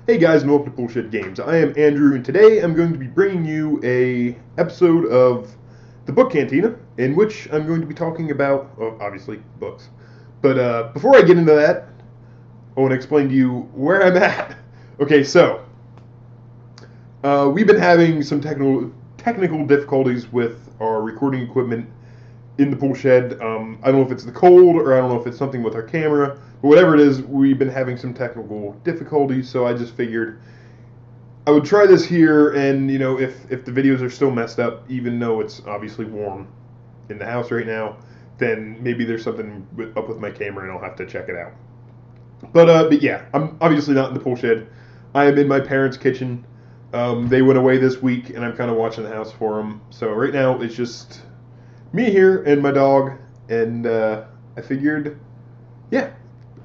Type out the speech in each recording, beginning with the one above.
Hey guys, and welcome to Bullshit Games. I am Andrew, and today I'm going to be bringing you a episode of the Book Cantina, in which I'm going to be talking about, well, obviously, books. But before I get into that, I want to explain to you where I'm at. Okay, so we've been having some technical difficulties with our recording equipment in the pool shed. I don't know if it's the cold, or I don't know if it's something with our camera. But whatever it is, we've been having some technical difficulties, so I just figured I would try this here, and if the videos are still messed up, even though it's obviously warm in the house right now, then maybe there's something up with my camera and I'll have to check it out. But yeah, I'm obviously not in the pool shed. I am in my parents' kitchen. They went away this week, and I'm kind of watching the house for them. So right now it's just me here and my dog, and I figured, yeah,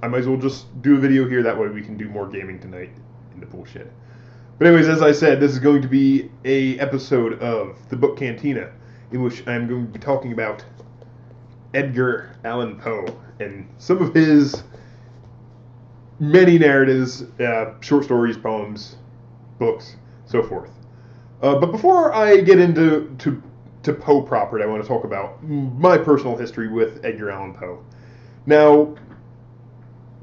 I might as well just do a video here. That way we can do more gaming tonight in the pool shed. But anyways, as I said, this is going to be a episode of the Book Cantina, in which I'm going to be talking about Edgar Allan Poe and some of his many narratives, short stories, poems, books, so forth. But before I get into Poe proper, I want to talk about my personal history with Edgar Allan Poe. Now,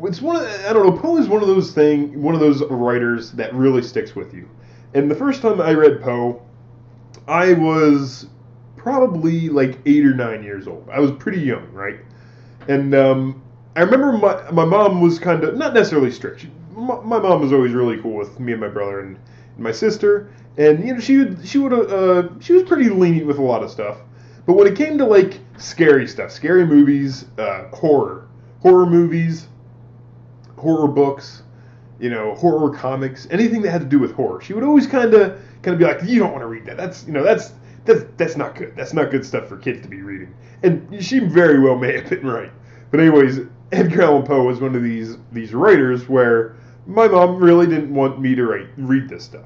it's I don't know, Poe is one of those writers that really sticks with you. And the first time I read Poe, I was probably like 8 or 9 years old. I was pretty young, right? And I remember my mom was kind of, not necessarily strict. My mom was always really cool with me and my brother and my sister. And she was pretty lenient with a lot of stuff. But when it came to like scary stuff, scary movies, horror movies, horror books, horror comics, anything that had to do with horror, she would always kind of be like, "You don't want to read that. That's not good. That's not good stuff for kids to be reading." And she very well may have been right. But anyways, Edgar Allan Poe was one of these writers where my mom really didn't want me to read this stuff.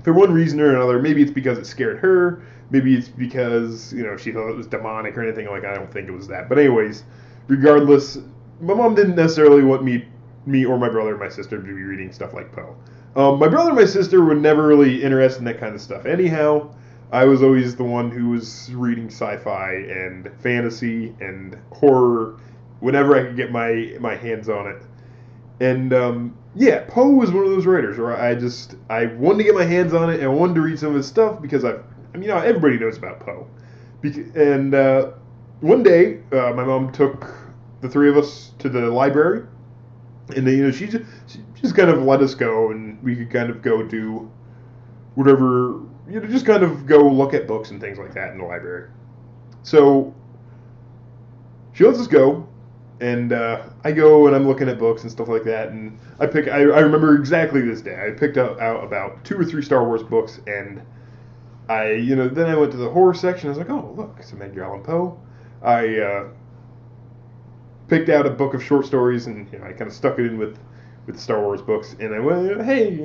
For one reason or another, maybe it's because it scared her, maybe it's because, she thought it was demonic or anything like that. I don't think it was that. But anyways, regardless, my mom didn't necessarily want me or my brother and my sister to be reading stuff like Poe. My brother and my sister were never really interested in that kind of stuff. Anyhow, I was always the one who was reading sci-fi and fantasy and horror whenever I could get my hands on it. And yeah, Poe was one of those writers where I wanted to get my hands on it, and I wanted to read some of his stuff because everybody knows about Poe. And one day, my mom took the three of us to the library, and she just kind of let us go, and we could kind of go do whatever, just kind of go look at books and things like that in the library. So she lets us go. And I go and I'm looking at books and stuff like that, and I remember exactly this day. I picked out about 2 or 3 Star Wars books, and then I went to the horror section. I was like, oh, look, some Edgar Allan Poe. I picked out a book of short stories, and I kind of stuck it in with the Star Wars books, and I went, hey,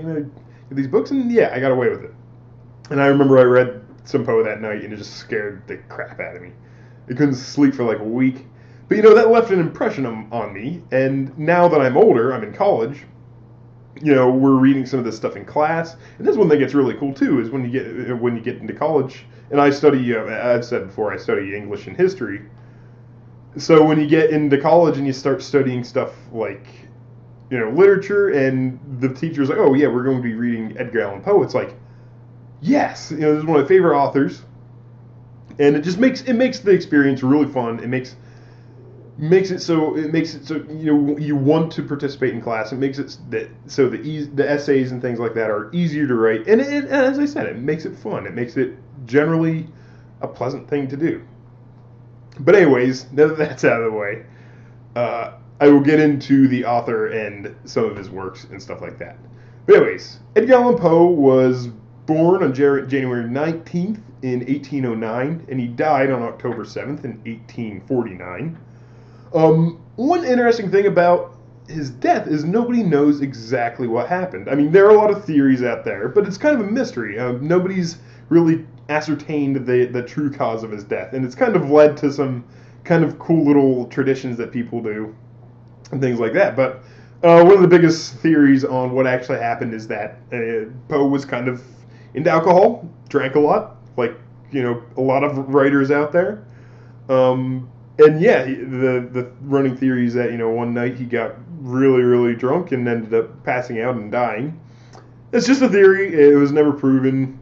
these books, and yeah, I got away with it. And I remember I read some Poe that night, and it just scared the crap out of me. I couldn't sleep for like a week. But that left an impression on me, and now that I'm older, I'm in college, we're reading some of this stuff in class, and that's one thing that's really cool too, is when you get into college, and I study, I've said before, I study English and history, so when you get into college and you start studying stuff like, literature, and the teacher's like, oh yeah, we're going to be reading Edgar Allan Poe, it's like, yes, this is one of my favorite authors, and it makes the experience really fun. It makes it so you want to participate in class. It makes it so the essays and things like that are easier to write, and as I said, it makes it fun. It makes it generally a pleasant thing to do. But anyways, now that that's out of the way, I will get into the author and some of his works and stuff like that. But anyways, Edgar Allan Poe was born on January 19th in 1809, and he died on October 7th in 1849. One interesting thing about his death is nobody knows exactly what happened. I mean, there are a lot of theories out there, but it's kind of a mystery. Nobody's really ascertained the true cause of his death, and it's kind of led to some kind of cool little traditions that people do and things like that. But One of the biggest theories on what actually happened is that Poe was kind of into alcohol, drank a lot, like a lot of writers out there. And yeah, the running theory is that one night he got really really drunk and ended up passing out and dying. It's just a theory. It was never proven.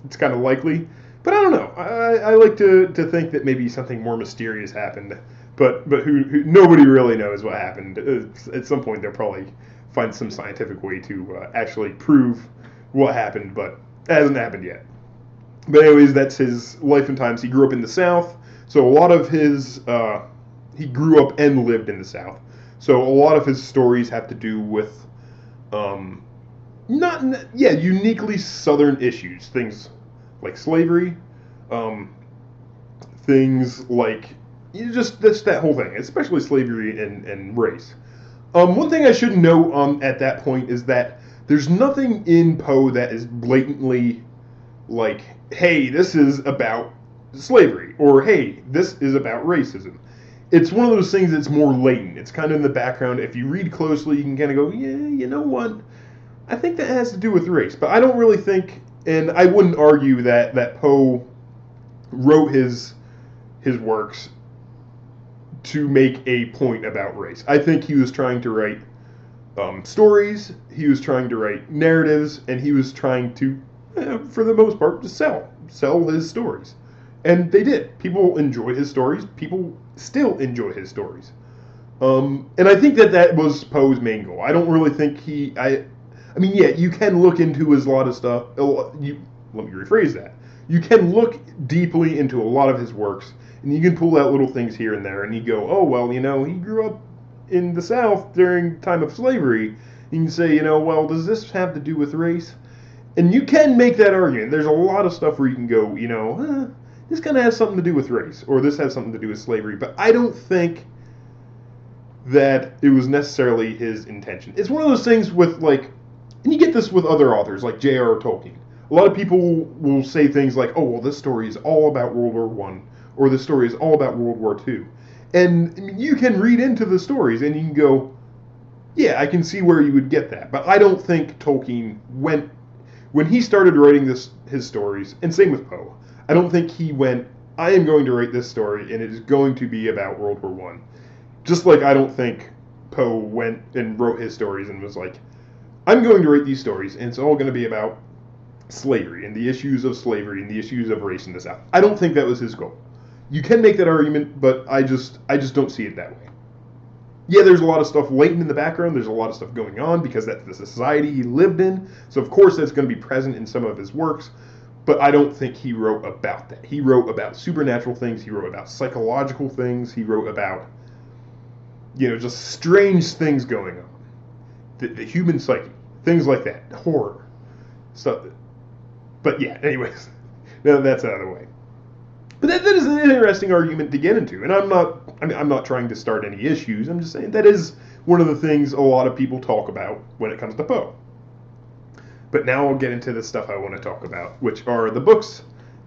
It's kind of likely, but I don't know. I like to think that maybe something more mysterious happened. But who nobody really knows what happened. At some point, they'll probably find some scientific way to actually prove what happened, but it hasn't happened yet. But anyways, that's his life and times. He grew up in the South, so a lot of his he grew up and lived in the South. So a lot of his stories have to do with uniquely Southern issues, things like slavery, things like just that whole thing, especially slavery and race. One thing I should note at that point is that there's nothing in Poe that is blatantly like, hey, this is about slavery, or hey, this is about racism. It's one of those things that's more latent. It's kind of in the background. If you read closely, you can kind of go, yeah, you know what? I think that has to do with race. But I don't really think, and I wouldn't argue that Poe wrote his works to make a point about race. I think he was trying to write stories, he was trying to write narratives, and he was trying to, for the most part, to sell his stories. And they did. People enjoyed his stories. People still enjoy his stories. And I think that was Poe's main goal. I don't really think you can look into a lot of stuff. Let me rephrase that. You can look deeply into a lot of his works, and you can pull out little things here and there, and you go, oh, well, he grew up in the South during time of slavery. You can say, well, does this have to do with race? And you can make that argument. There's a lot of stuff where you can go, this kind of has something to do with race, or this has something to do with slavery, but I don't think that it was necessarily his intention. It's one of those things with, and you get this with other authors, like J.R.R. Tolkien. A lot of people will say things like, oh, well, this story is all about World War I, or this story is all about World War II. And you can read into the stories, and you can go, yeah, I can see where you would get that. But I don't think Tolkien went, when he started writing his stories, and same with Poe, I don't think he went, I am going to write this story, and it is going to be about World War I. Just like I don't think Poe went and wrote his stories and was like, I'm going to write these stories, and it's all going to be about slavery, and the issues of slavery, and the issues of race in the South. I don't think that was his goal. You can make that argument, but I just don't see it that way. Yeah, there's a lot of stuff latent in the background. There's a lot of stuff going on because that's the society he lived in. So of course that's going to be present in some of his works, but I don't think he wrote about that. He wrote about supernatural things. He wrote about psychological things. He wrote about, just strange things going on. The human psyche, things like that, horror, stuff. But yeah, anyways, now that's out of the way. But that is an interesting argument to get into, and I'm not trying to start any issues. I'm just saying that is one of the things a lot of people talk about when it comes to Poe. But now I'll get into the stuff I want to talk about, which are the books,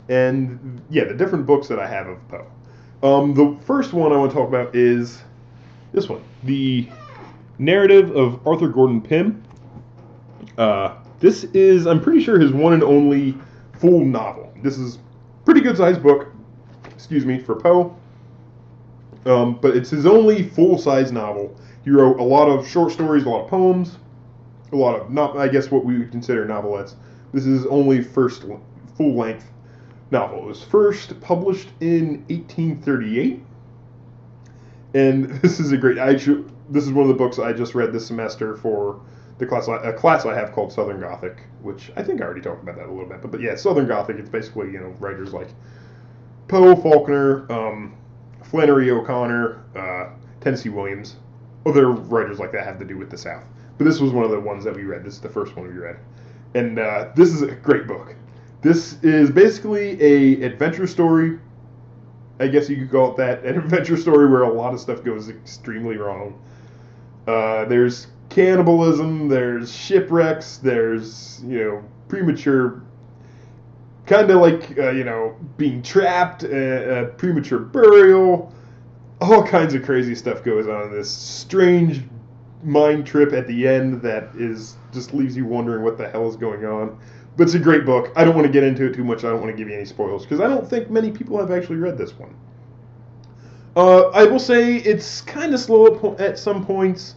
and the different books that I have of Poe. The first one I want to talk about is this one, the narrative of Arthur Gordon Pym. This is, I'm pretty sure, his one and only full novel. This is a pretty good sized book, for Poe. But it's his only full-size novel. He wrote a lot of short stories, a lot of poems, a lot of, I guess what we would consider novelettes. This is his only first full-length novel. It was first published in 1838. And this is this is one of the books I just read this semester for a class I have called Southern Gothic, which I think I already talked about that a little bit. But yeah, Southern Gothic, it's basically, writers like Poe, Faulkner, Flannery O'Connor, Tennessee Williams. Other writers like that have to do with the South. But this was one of the ones that we read. This is the first one we read. And this is a great book. This is basically a adventure story. I guess you could call it that. An adventure story where a lot of stuff goes extremely wrong. There's cannibalism, there's shipwrecks, there's, premature, kind of like, being trapped, premature burial. All kinds of crazy stuff goes on in this strange, mind trip at the end that just leaves you wondering what the hell is going on. But it's a great book. I don't want to get into it too much. I don't want to give you any spoilers because I don't think many people have actually read this one. I will say it's kind of slow at some points.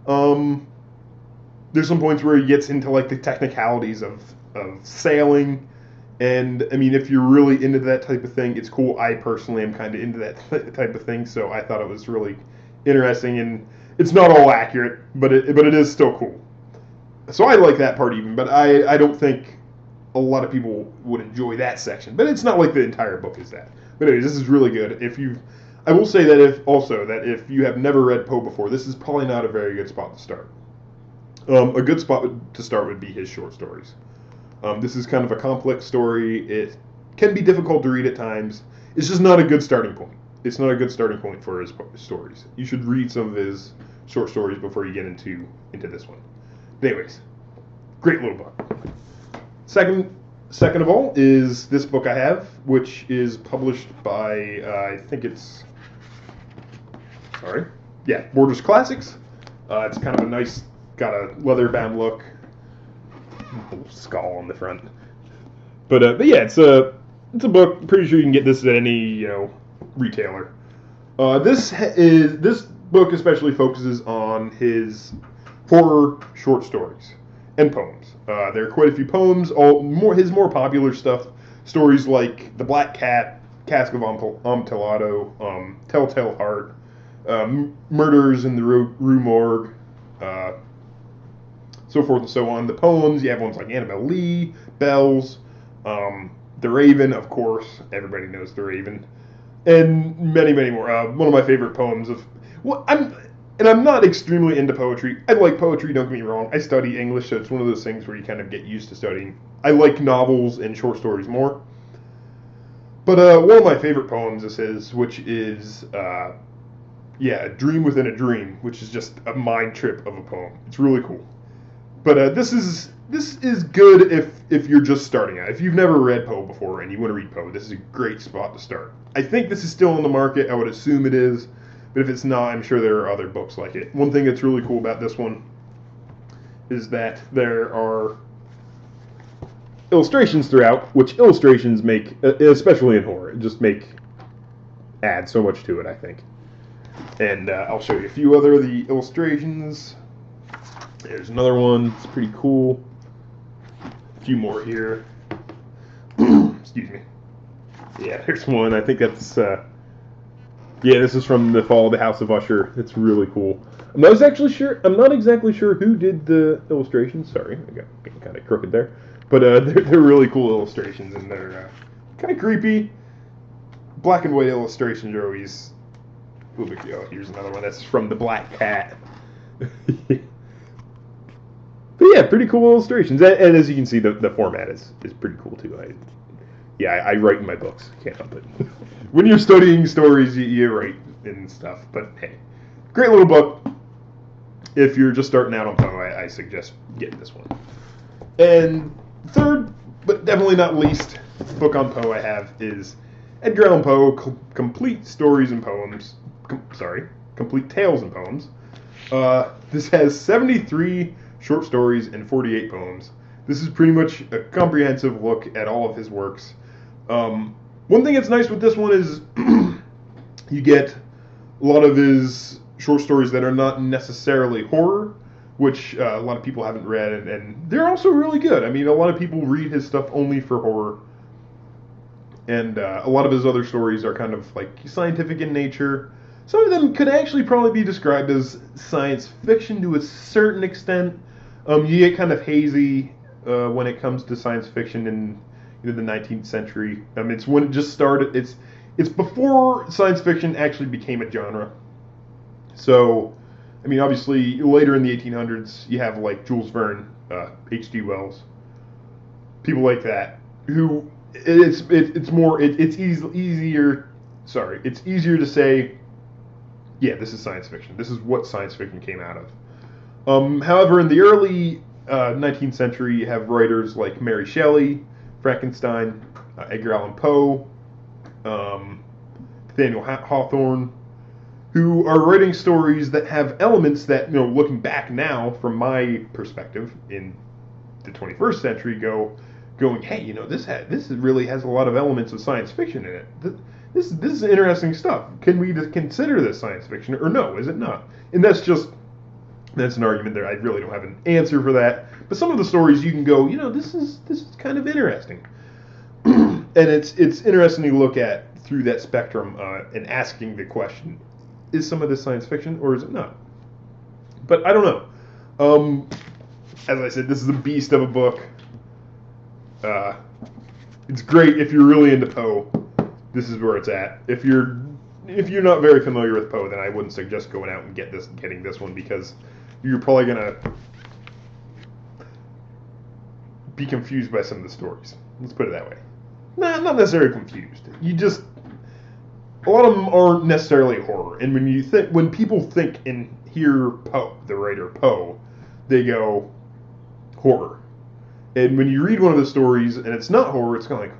There's some points where he gets into like the technicalities of sailing, and I mean, if you're really into that type of thing, it's cool. I personally am kind of into that type of thing, so I thought it was really interesting, and it's not all accurate, but it is still cool. So I like that part even, but I don't think a lot of people would enjoy that section. But it's not like the entire book is that. But anyways, this is really good. I will say that if you have never read Poe before, this is probably not a very good spot to start. A good spot to start would be his short stories. This is kind of a complex story. It can be difficult to read at times. It's just not a good starting point. It's not a good starting point for his stories. You should read some of his short stories before you get into this one. But anyways, great little book. Second of all is this book I have, which is published by Borders Classics. It's kind of a nice, got a leather-bound look, little skull on the front. But yeah, it's a book. Pretty sure you can get this at any retailer. This book especially focuses on his horror short stories and poems. There are quite a few poems. His more popular stories like The Black Cat, Cask of Amontillado, Telltale Heart, Murders in the Rue Morgue, so forth and so on. The poems, you have ones like Annabelle Lee, Bells, The Raven, of course. Everybody knows The Raven. And many, many more. One of my favorite poems I'm not extremely into poetry. I like poetry, don't get me wrong. I study English, so it's one of those things where you kind of get used to studying. I like novels and short stories more. But one of my favorite poems is his, which is, A Dream Within a Dream, which is just a mind trip of a poem. It's really cool. But this is good if you're just starting out. If you've never read Poe before and you want to read Poe, this is a great spot to start. I think this is still on the market. I would assume it is. But if it's not, I'm sure there are other books like it. One thing that's really cool about this one is that there are illustrations throughout, which illustrations make, especially in horror, add so much to it, I think. And I'll show you a few other of the illustrations. There's another one. It's pretty cool. A few more here. Excuse me. Yeah, there's one. I think that's... this is from The Fall of the House of Usher. It's really cool. I'm not exactly sure who did the illustrations. Sorry, I got kind of crooked there. But they're really cool illustrations, and they're kind of creepy. Black and white illustrations are always... Oh, here's another one. That's from The Black Cat. But yeah, pretty cool illustrations. And as you can see, the format is pretty cool, too. I write in my books. Can't help it. When you're studying stories, you write and stuff. But hey, great little book. If you're just starting out on Poe, I suggest getting this one. And third, but definitely not least, book on Poe I have is Edgar Allan Poe, Complete Stories and Poems. Complete Tales and Poems. This has 73 short stories and 48 poems. This is pretty much a comprehensive look at all of his works. One thing that's nice with this one is you get a lot of his short stories that are not necessarily horror, which a lot of people haven't read, and they're also really good. I mean, a lot of people read his stuff only for horror, and a lot of his other stories are kind of like scientific in nature. Some of them could actually probably be described as science fiction to a certain extent. You get kind of hazy when it comes to science fiction in the 19th century. It's when it just started. It's before science fiction actually became a genre. So, I mean, obviously, later in the 1800s, you have like Jules Verne, H.G. Wells, people like that, who it's easier to say, yeah, this is science fiction. This is what science fiction came out of. However, in the early 19th century, you have writers like Mary Shelley, Frankenstein, Edgar Allan Poe, Nathaniel Hawthorne, who are writing stories that have elements that, looking back now from my perspective in the 21st century, going, hey, this really has a lot of elements of science fiction in it. This is interesting stuff. Can we just consider this science fiction, or no? Is it not? And that's an argument there. I really don't have an answer for that. But some of the stories you can go, this is kind of interesting, and it's interesting to look at through that spectrum and asking the question: is some of this science fiction, or is it not? But I don't know. As I said, this is a beast of a book. It's great if you're really into Poe. This is where it's at. If you're not very familiar with Poe, then I wouldn't suggest going out and getting this one, because you're probably gonna be confused by some of the stories. Let's put it that way. Not necessarily confused. A lot of them aren't necessarily horror. And when people think and hear Poe, the writer Poe, they go horror. And when you read one of the stories and it's not horror, it's kind of like,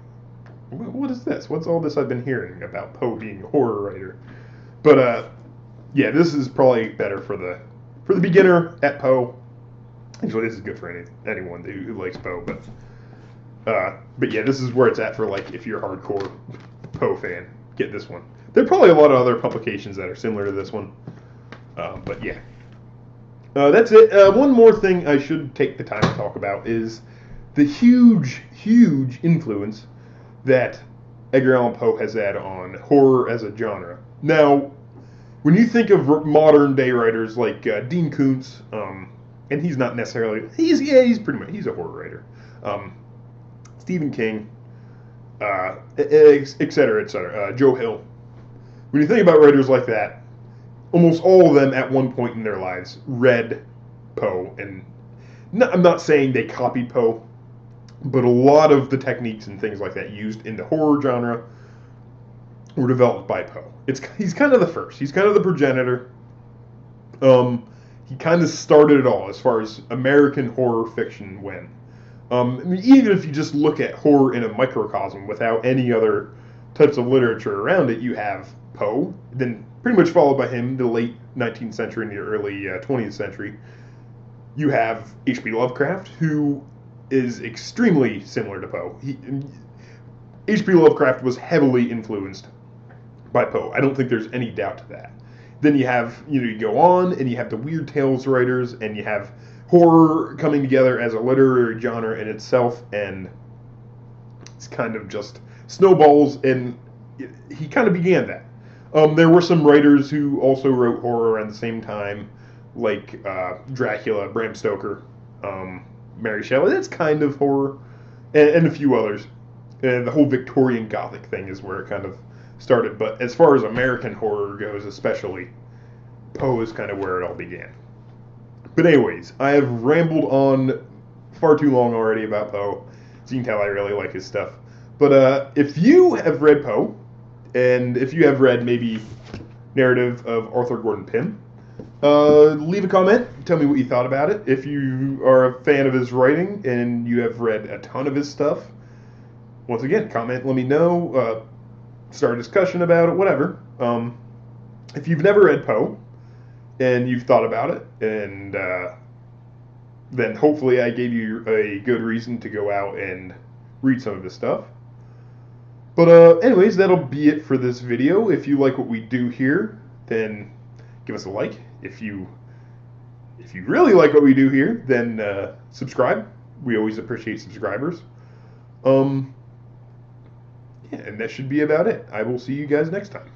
what is this? What's all this I've been hearing about Poe being a horror writer? But yeah, this is probably better for the beginner at Poe. Actually, this is good for anyone who likes Poe. But yeah, this is where it's at for, like, if you're a hardcore Poe fan, get this one. There are probably a lot of other publications that are similar to this one. But yeah. That's it. One more thing I should take the time to talk about is the huge, huge influence that Edgar Allan Poe has had on horror as a genre. Now, when you think of modern day writers like Dean Koontz, and he's not necessarily, he's pretty much, he's a horror writer. Stephen King, et cetera, Joe Hill. When you think about writers like that, almost all of them at one point in their lives read Poe, and I'm not saying they copied Poe, but a lot of the techniques and things like that used in the horror genre were developed by Poe. He's kind of the first. He's kind of the progenitor. He kind of started it all as far as American horror fiction went. Even if you just look at horror in a microcosm without any other types of literature around it, you have Poe, then pretty much followed by him, the late 19th century and the early 20th century. You have H.P. Lovecraft, who is extremely similar to Poe. H.P. Lovecraft was heavily influenced by Poe. I don't think there's any doubt to that. Then you have, you go on, and you have the weird tales writers, and you have horror coming together as a literary genre in itself, and it's kind of just snowballs, and he kind of began that. There were some writers who also wrote horror at the same time, like Dracula, Bram Stoker, Mary Shelley. That's kind of horror, and a few others. And the whole Victorian Gothic thing is where it kind of started. But as far as American horror goes, especially, Poe is kind of where it all began. But anyways, I have rambled on far too long already about Poe. So you can tell I really like his stuff. But if you have read Poe, and if you have read maybe Narrative of Arthur Gordon Pym, leave a comment. Tell me what you thought about it. If you are a fan of his writing and you have read a ton of his stuff, once again, comment, let me know. Start a discussion about it, whatever. If you've never read Poe and you've thought about it, and then hopefully I gave you a good reason to go out and read some of his stuff. But anyways, that'll be it for this video. If you like what we do here, then give us a like. If you really like what we do here, then subscribe. We always appreciate subscribers. Yeah, and that should be about it. I will see you guys next time.